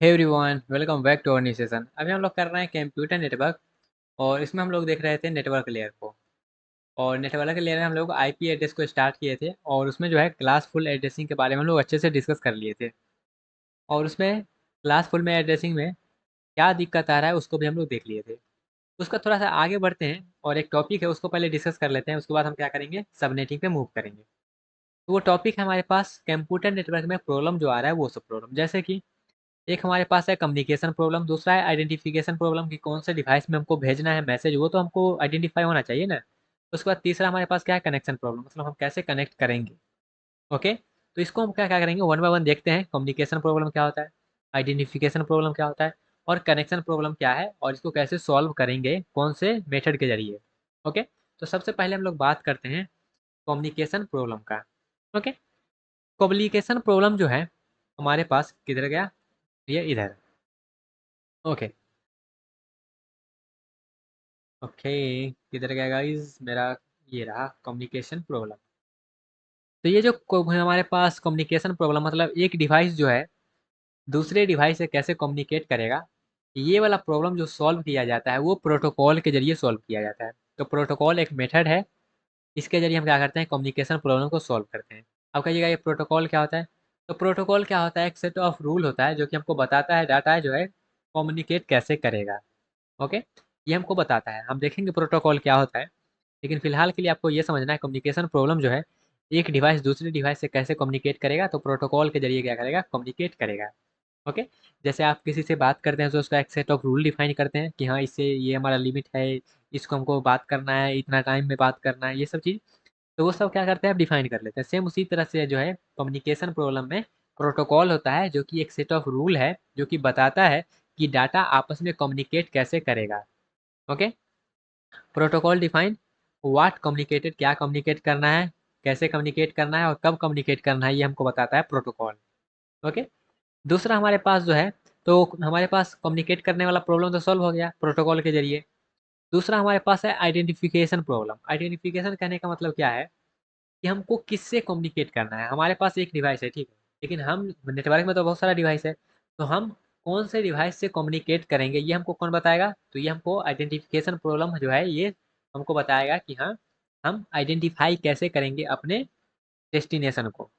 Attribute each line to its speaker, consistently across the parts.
Speaker 1: Hey everyone, welcome back to our new session. अभी हम लोग कर रहे हैं कंप्यूटर नेटवर्क। और इसमें हम लोग देख रहे थे नेटवर्क लेयर को। और नेटवर्क लेयर में हम लोग आईपी एड्रेस को स्टार्ट किए थे, और उसमें जो है क्लासफुल एड्रेसिंग के बारे में हम लोग अच्छे से डिस्कस कर लिए थे। और उसमें क्लासफुल में एड्रेसिंग में क्या दिक्कत आ रहा है उसको भी हम लोग देख लिए थे। उसका थोड़ा सा आगे बढ़ते हैं और एक टॉपिक है उसको पहले डिस्कस कर लेते हैं, उसके बाद हम क्या करेंगे, सबनेटिंग पे मूव करेंगे। तो वो टॉपिक है हमारे पास कंप्यूटर नेटवर्क में प्रॉब्लम जो आ रहा है वो सब प्रॉब्लम, जैसे कि एक हमारे पास है कम्युनिकेशन प्रॉब्लम, दूसरा है आइडेंटिफिकेशन प्रॉब्लम कि कौन से डिवाइस में हमको भेजना है मैसेज, वो तो हमको आइडेंटिफाई होना चाहिए ना। उसके बाद तीसरा हमारे पास क्या है, कनेक्शन प्रॉब्लम, मतलब हम कैसे कनेक्ट करेंगे। ओके, तो इसको हम क्या क्या करेंगे, वन बाय वन देखते हैं। कम्युनिकेशन प्रॉब्लम क्या होता है, आइडेंटिफिकेशन प्रॉब्लम क्या होता है, और कनेक्शन प्रॉब्लम क्या है, और इसको कैसे सॉल्व करेंगे, कौन से मेथड के जरिए। ओके, तो सबसे पहले हम लोग बात करते हैं कम्युनिकेशन प्रॉब्लम का। ओके, कम्युनिकेशन प्रॉब्लम जो है हमारे पास किधर गया, ये इधर। ओके, ओके, किधर गया गाइस मेरा, ये रहा कम्युनिकेशन प्रॉब्लम। तो ये जो हमारे पास कम्युनिकेशन प्रॉब्लम मतलब एक डिवाइस जो है दूसरे डिवाइस से कैसे कम्युनिकेट करेगा, ये वाला प्रॉब्लम जो सॉल्व किया जाता है वो प्रोटोकॉल के जरिए सॉल्व किया जाता है। तो प्रोटोकॉल एक मेथड है, इसके जरिए हम क्या करते हैं, कम्युनिकेशन प्रॉब्लम को सॉल्व करते हैं। अब कहिएगा ये प्रोटोकॉल क्या होता है। तो प्रोटोकॉल क्या होता है, एक सेट ऑफ रूल होता है जो कि हमको बताता है डाटा जो है कम्युनिकेट कैसे करेगा। ओके, ये हमको बताता है, हम देखेंगे प्रोटोकॉल क्या होता है। लेकिन फिलहाल के लिए आपको ये समझना है कम्युनिकेशन प्रॉब्लम जो है एक डिवाइस दूसरे डिवाइस से कैसे कम्युनिकेट करेगा, तो प्रोटोकॉल के जरिए क्या करेगा, कम्युनिकेट करेगा। ओके, जैसे आप किसी से बात करते हैं तो उसका एक सेट ऑफ रूल डिफाइन करते हैं कि हाँ इससे ये हमारा लिमिट है, इसको हमको बात करना है, इतना टाइम में बात करना है, ये सब चीज़। तो वो सब क्या करते हैं, आप डिफाइन कर लेते हैं। सेम उसी तरह से जो है कम्युनिकेशन प्रॉब्लम में प्रोटोकॉल होता है जो कि एक सेट ऑफ रूल है जो कि बताता है कि डाटा आपस में कम्युनिकेट कैसे करेगा। Okay, protocol define what communicated, क्या कम्युनिकेट करना है, कैसे कम्युनिकेट करना है, और कब कम्युनिकेट करना है, ये हमको बताता है प्रोटोकॉल। ओके, दूसरा हमारे पास जो है, तो हमारे पास कम्युनिकेट करने वाला प्रॉब्लम तो सॉल्व हो गया प्रोटोकॉल के जरिए। दूसरा हमारे पास है आइडेंटिफिकेशन प्रॉब्लम। आइडेंटिफिकेशन कहने का मतलब क्या है कि हमको किससे कम्युनिकेट करना है। हमारे पास एक डिवाइस है, ठीक है, लेकिन हम नेटवर्क में तो बहुत सारा डिवाइस है, तो हम कौन से डिवाइस से कम्युनिकेट करेंगे ये हमको कौन बताएगा, तो ये हमको आइडेंटिफिकेशन प्रॉब्लम जो है ये हमको बताएगा कि हाँ हम आइडेंटिफाई कैसे करेंगे अपने डेस्टिनेशन को।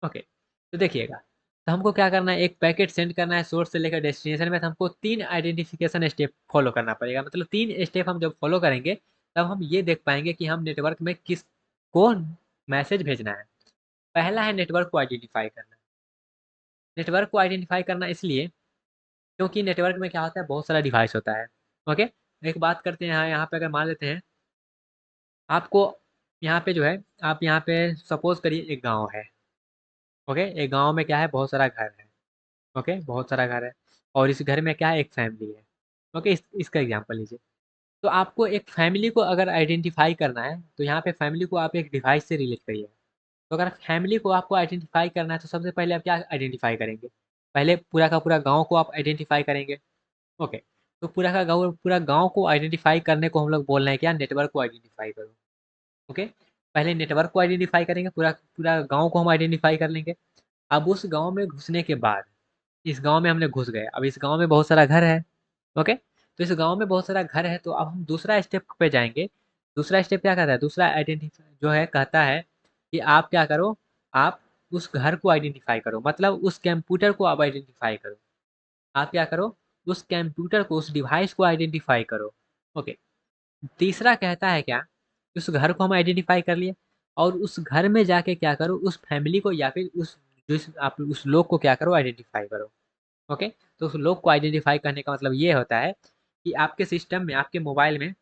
Speaker 1: ओके, तो देखिएगा, तो हमको क्या करना है, एक पैकेट सेंड करना है सोर्स से लेकर डेस्टिनेशन में, तो हमको 3 आइडेंटिफिकेशन स्टेप फॉलो करना पड़ेगा। मतलब 3 स्टेप हम जब फॉलो करेंगे तब हम ये देख पाएंगे कि हम नेटवर्क में किस को मैसेज भेजना है। पहला है नेटवर्क को आइडेंटिफाई करना। नेटवर्क को आइडेंटिफाई करना इसलिए क्योंकि नेटवर्क में क्या होता है, बहुत सारा डिवाइस होता है। ओके, एक बात करते हैं, यहाँ यहाँ पे अगर मान लेते हैं आपको, यहाँ पे जो है, आप यहाँ पे सपोज करिए एक गाँव है। ओके, एक गाँव में क्या है, बहुत सारा घर है। ओके, बहुत सारा घर है, और इस घर में क्या है, एक फैमिली है। ओके, इसका एग्जांपल लीजिए। तो आपको एक फैमिली को अगर आइडेंटिफाई करना है तो यहाँ पे फैमिली को आप एक डिवाइस से रिलेट करिए। तो अगर फैमिली को आपको आइडेंटिफाई करना है तो सबसे पहले आप क्या आइडेंटिफाई करेंगे, पहले पूरा का पूरा गांव को आप आइडेंटिफाई करेंगे। ओके, तो पूरा गांव को आइडेंटिफाई करने को हम लोग बोल रहे हैं क्या, नेटवर्क को आइडेंटिफाई करो। ओके, पहले नेटवर्क को आइडेंटिफाई करेंगे, पूरा पूरा गांव को हम आइडेंटिफाई कर लेंगे। अब उस गांव में घुसने के बाद, इस गांव में हमने घुस गए, अब इस गांव में बहुत सारा घर है। ओके, तो इस गांव में बहुत सारा घर है, तो अब हम दूसरा स्टेप पे जाएंगे। दूसरा स्टेप क्या कहता है, दूसरा आइडेंटिफाई जो है कहता है कि आप क्या करो, आप उस घर को आइडेंटिफाई करो, मतलब उस कंप्यूटर को आप आइडेंटिफाई करो। आप क्या करो, उस कंप्यूटर को, उस डिवाइस को आइडेंटिफाई करो। ओके, तीसरा कहता है क्या, उस घर को हम आइडेंटिफाई कर लिए, और उस घर में जाके क्या करो, उस फैमिली को या फिर उस आप उस लोग को क्या करो, आइडेंटिफाई करो। ओके, तो उस लोग को आइडेंटिफाई करने का मतलब ये होता है कि आपके सिस्टम में, आपके मोबाइल में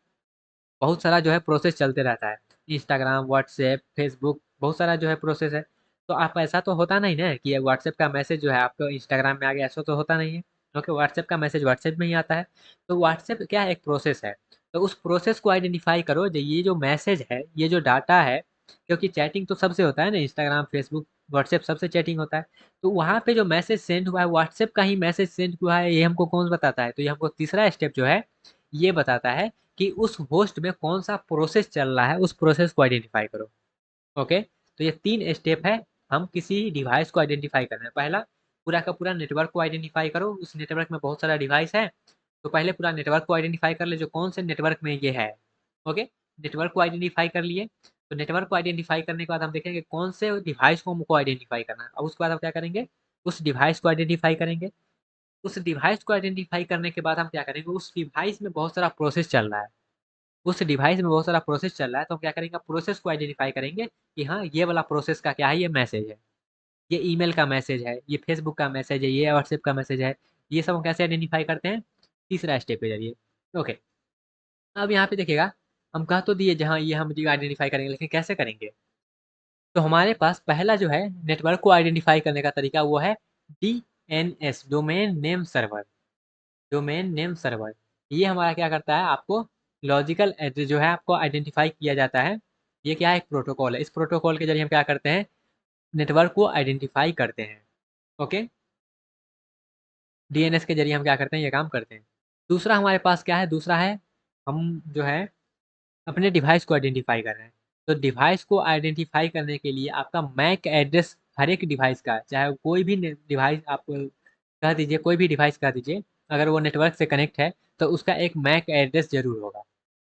Speaker 1: बहुत सारा जो है प्रोसेस चलते रहता है। इंस्टाग्राम, व्हाट्सएप, फेसबुक, बहुत सारा जो है प्रोसेस है। तो आप ऐसा तो होता नहीं ना कि व्हाट्सएप का मैसेज जो है आपको इंस्टाग्राम में आ गया, ऐसा तो होता नहीं है। क्योंकि व्हाट्सएप का मैसेज व्हाट्सएप में ही आता है। तो व्हाट्सएप क्या है, एक प्रोसेस है। तो उस प्रोसेस को आइडेंटिफाई करो, जो ये जो मैसेज है, ये जो डाटा है, क्योंकि चैटिंग तो सबसे होता है ना, इंस्टाग्राम, फेसबुक, व्हाट्सएप सबसे चैटिंग होता है। तो वहाँ पे जो मैसेज सेंड हुआ है, व्हाट्सएप का ही मैसेज सेंड हुआ है, ये हमको कौन बताता है, तो ये हमको तीसरा स्टेप जो है ये बताता है कि उस होस्ट में कौन सा प्रोसेस चल रहा है, उस प्रोसेस को आइडेंटिफाई करो। ओके, तो ये 3 स्टेप है, हम किसी डिवाइस को आइडेंटिफाई करना है। पहला पूरा का पूरा नेटवर्क को आइडेंटिफाई करो। उस नेटवर्क में बहुत सारा डिवाइस है, तो पहले पूरा नेटवर्क को आइडेंटिफाई कर ले जो कौन से नेटवर्क में ये है। ओके, नेटवर्क को आइडेंटिफाई कर लिए। तो नेटवर्क को आइडेंटिफाई करने के बाद हम देखेंगे कौन से डिवाइस को हमको आइडेंटिफाई करना है। अब उसके बाद हम क्या करेंगे, उस डिवाइस को आइडेंटिफाई करेंगे। उस डिवाइस को आइडेंटिफाई करने के बाद हम क्या करेंगे, उस डिवाइस में बहुत सारा प्रोसेस चल रहा है। उस डिवाइस में बहुत सारा प्रोसेस चल रहा है, तो हम क्या करेंगे, प्रोसेस को आइडेंटिफाई करेंगे कि हाँ ये वाला प्रोसेस का क्या है, ये मैसेज है, ये ईमेल का मैसेज है, ये फेसबुक का मैसेज है, ये व्हाट्सएप का मैसेज है। ये सब हम कैसे आइडेंटिफाई करते हैं, तीसरा स्टेप के जरिए। ओके, अब यहाँ पे देखिएगा, हम कह तो दिए जहाँ ये हम आइडेंटिफाई करेंगे, लेकिन कैसे करेंगे। तो हमारे पास पहला जो है नेटवर्क को आइडेंटिफाई करने का तरीका वो है DNS, domain name server. Domain name server ये हमारा क्या करता है, आपको लॉजिकल एड्रेस जो है आपको आइडेंटिफाई किया जाता है। ये क्या है, एक प्रोटोकॉल है। इस प्रोटोकॉल के जरिए हम क्या करते हैं, नेटवर्क को आइडेंटिफाई करते हैं। ओके, डीएनएस के जरिए हम क्या करते हैं, ये काम करते हैं। दूसरा हमारे पास क्या है, दूसरा है हम जो है अपने डिवाइस को आइडेंटिफाई कर रहे हैं। तो डिवाइस को आइडेंटिफाई करने के लिए आपका मैक एड्रेस हर एक डिवाइस का, चाहे कोई भी डिवाइस आप कह दीजिए, कोई भी डिवाइस कह दीजिए, अगर वो नेटवर्क से कनेक्ट है तो उसका एक मैक एड्रेस जरूर होगा।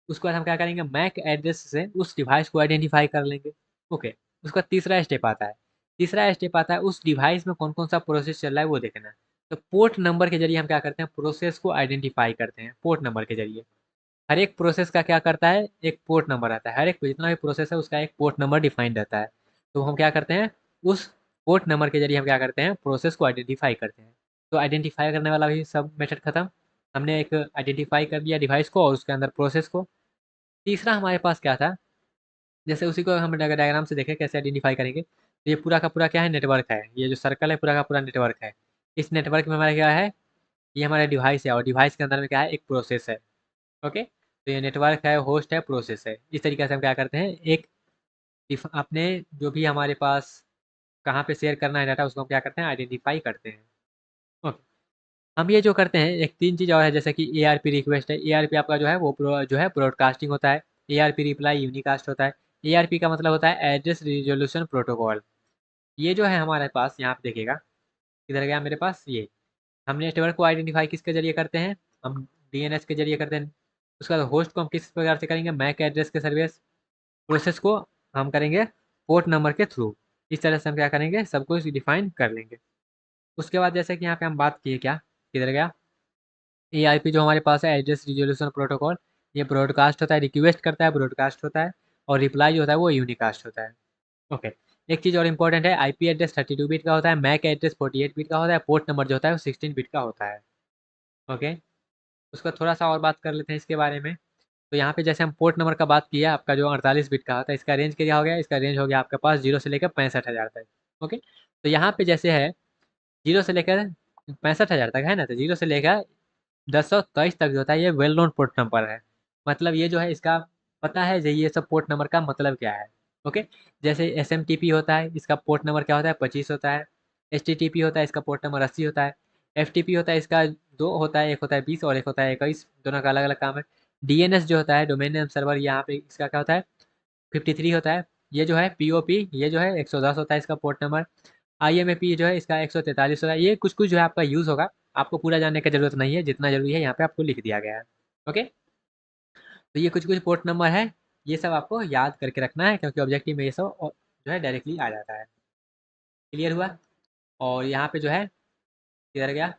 Speaker 1: उसके बाद हम क्या करेंगे, मैक एड्रेस से उस डिवाइस को आइडेंटिफाई कर लेंगे। ओके, उसका तीसरा स्टेप आता है। तीसरा स्टेप आता है उस डिवाइस में कौन कौन सा प्रोसेस चल रहा है वो देखना है। तो पोर्ट नंबर के जरिए हम क्या करते हैं, प्रोसेस को आइडेंटिफाई करते हैं पोर्ट नंबर के जरिए। हर एक प्रोसेस का क्या करता है, एक पोर्ट नंबर आता है। हर एक जितना भी प्रोसेस है उसका एक पोर्ट नंबर डिफाइंड रहता है। तो हम क्या करते हैं, उस पोर्ट नंबर के जरिए हम क्या करते हैं, प्रोसेस को आइडेंटिफाई करते हैं। तो आइडेंटिफाई करने वाला भी सब मेथड खत्म। हमने एक आइडेंटिफाई कर दिया डिवाइस को और उसके अंदर प्रोसेस को। तीसरा हमारे पास क्या था, जैसे उसी को हम डायग्राम से देखें कैसे आइडेंटिफाई करेंगे। तो ये पूरा का पूरा क्या है, नेटवर्क है। ये जो सर्कल है पूरा का पूरा नेटवर्क है। इस नेटवर्क में हमारा क्या है, ये हमारा डिवाइस है और डिवाइस के अंदर में क्या है, एक प्रोसेस है। ओके, तो ये नेटवर्क है, होस्ट है, प्रोसेस है। इस तरीके से हम क्या करते हैं, एक अपने जो भी हमारे पास कहाँ पे शेयर करना है डाटा, उसको हम क्या करते हैं, आइडेंटिफाई करते हैं। ओके, हम ये जो करते हैं, एक तीन चीज़ और है, जैसे कि एआरपी रिक्वेस्ट है। एआरपी आपका जो है वो जो है ब्रॉडकास्टिंग होता है। एआरपी रिप्लाई यूनिकास्ट होता है। एआरपी का मतलब होता है एड्रेस रिजोल्यूशन प्रोटोकॉल। ये जो है हमारे पास, यहाँ पे देखिएगा किधर गया मेरे पास, ये हम नेटवर्क को आइडेंटिफाई किसके जरिए करते हैं, हम डीएनएस के जरिए करते हैं। उसका होस्ट को हम किस प्रकार से करेंगे, मैक एड्रेस के सर्विस। प्रोसेस को हम करेंगे पोर्ट नंबर के थ्रू। इस तरह से हम क्या करेंगे, सब कुछ डिफाइन कर लेंगे। उसके बाद जैसे कि यहाँ पे हम बात किए, क्या किधर गया, एआरपी जो हमारे पास है, एड्रेस रिजोल्यूशन प्रोटोकॉल। ये ब्रॉडकास्ट होता है, रिक्वेस्ट करता है, ब्रॉडकास्ट होता है। और रिप्लाई जो होता है वो यूनिकास्ट होता है। ओके, एक चीज़ और इंपॉर्टेंट है, आईपी एड्रेस 32 बिट का होता है, मैक एड्रेस 48 बिट का होता है, पोर्ट नंबर जो होता है वो 16 बिट का होता है। ओके, उसका थोड़ा सा और बात कर लेते हैं इसके बारे में। तो यहाँ पे जैसे हम पोर्ट नंबर का बात किया, आपका जो 48 बिट का होता है, इसका रेंज क्या हो गया, इसका रेंज हो गया आपके पास 0 से लेकर 65,000 तक। ओके, तो यहाँ पे जैसे है 0 से लेकर 65,000 तक है ना, तो 0 से लेकर 1023 तक जो होता है ये वेल नोन पोर्ट नंबर है। मतलब ये जो है इसका पता है, ये सब पोर्ट नंबर का मतलब क्या है। ओके, जैसे एस होता है, इसका पोर्ट नंबर क्या होता है, 25 होता है। एच होता है, इसका पोर्ट नंबर 80 होता है। एफ होता है, इसका दो होता है, एक होता है 20 और एक होता है 21, दोनों का अलग अलग काम है। डीएनएस जो होता है, डोमेन नेम सर्वर, यहाँ पे इसका क्या होता है, 53 होता है। ये जो है पीओपी, ये जो है 110 होता है इसका पोर्ट नंबर। आईएमएपी जो है इसका 143 होता है। ये कुछ कुछ जो है आपका यूज़ होगा, आपको पूरा जानने की जरूरत नहीं है, जितना जरूरी है यहाँ पे आपको लिख दिया गया है। ओके, तो ये कुछ कुछ पोर्ट नंबर है, ये सब आपको याद करके रखना है, क्योंकि ऑब्जेक्टिव में ये सब जो है डायरेक्टली आ जाता है। क्लियर हुआ। और यहाँ पे जो है किधर गया,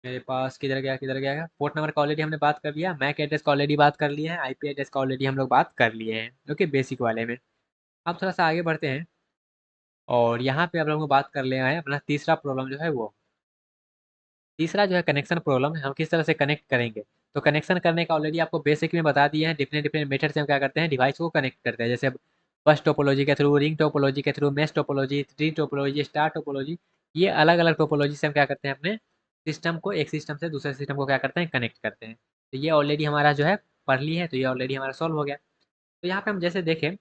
Speaker 1: मेरे पास किधर गया, किधर गया, पोर्ट नंबर का ऑलरेडी हमने बात कर लिया, मैक एड्रेस का ऑलरेडी बात कर लिया है, आईपी एड्रेस का ऑलरेडी हम लोग बात कर लिए हैं। ओके, बेसिक वाले में। अब थोड़ा सा आगे बढ़ते हैं, और यहाँ पे आप लोगों को बात कर ले हैं अपना तीसरा प्रॉब्लम जो है वो। तीसरा जो है कनेक्शन प्रॉब्लम है, हम किस तरह से कनेक्ट करेंगे। तो कनेक्शन करने का ऑलरेडी आपको बेसिक में बता दिए हैं, डिफरेंट डिफरेंट मेथड से हम क्या करते हैं, डिवाइस को कनेक्ट करते हैं। जैसे बस टोपोलॉजी के थ्रू, रिंग टोपोलॉजी के through, mesh topology, tree topology, star topology. ये अलग अलग टोपोलॉजी से हम क्या करते हैं, अपने सिस्टम को एक सिस्टम से दूसरे सिस्टम को क्या करते हैं, कनेक्ट करते हैं। तो ये ऑलरेडी हमारा जो है पढ़ ली है, तो ये ऑलरेडी हमारा सॉल्व हो गया। तो यहाँ पे हम जैसे देखें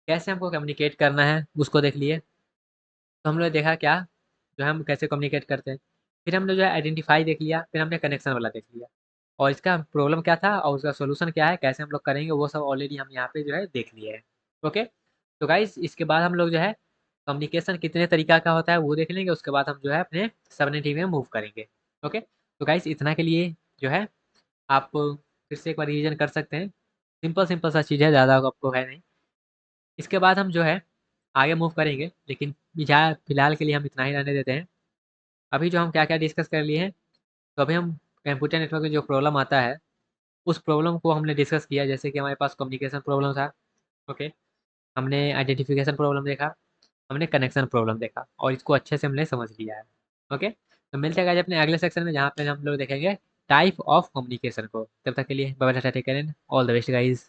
Speaker 1: कैसे हमको कम्युनिकेट करना है उसको देख लिए। तो हम लोग देखा क्या, जो है हम कैसे कम्युनिकेट करते हैं। फिर हमने जो है आइडेंटिफाई देख लिया, फिर हमने कनेक्शन वाला देख लिया, और इसका प्रॉब्लम क्या था और उसका सोल्यूशन क्या है, कैसे हम लोग करेंगे, वो सब ऑलरेडी हम यहाँ पे जो है देख लिए हैं। ओके, तो गाइज इसके बाद हम लोग जो है कम्युनिकेशन कितने तरीका का होता है वो देख लेंगे, उसके बाद हम जो है अपने सबनेटिव में मूव करेंगे। ओके, तो गाइस इतना के लिए जो है आप फिर से एक बार रिवीजन कर सकते हैं। सिंपल सिंपल सा चीज़ है, ज़्यादा आपको है नहीं। इसके बाद हम जो है आगे मूव करेंगे, लेकिन फिलहाल के लिए हम इतना ही रहने देते हैं। अभी जो हम क्या क्या डिस्कस कर लिए हैं, तो अभी हम कंप्यूटर नेटवर्क में जो प्रॉब्लम आता है उस प्रॉब्लम को हमने डिस्कस किया। जैसे कि हमारे पास कम्युनिकेशन प्रॉब्लम था। ओके, हमने आइडेंटिफिकेशन प्रॉब्लम देखा, हमने कनेक्शन प्रॉब्लम देखा, और इसको अच्छे से हमने समझ लिया है। ओके, तो मिलते हैं गाइस अपने अगले सेक्शन में, जहाँ पे हम लोग देखेंगे टाइप ऑफ कम्युनिकेशन को। तब तक के लिए bye bye, take care, all the best guys.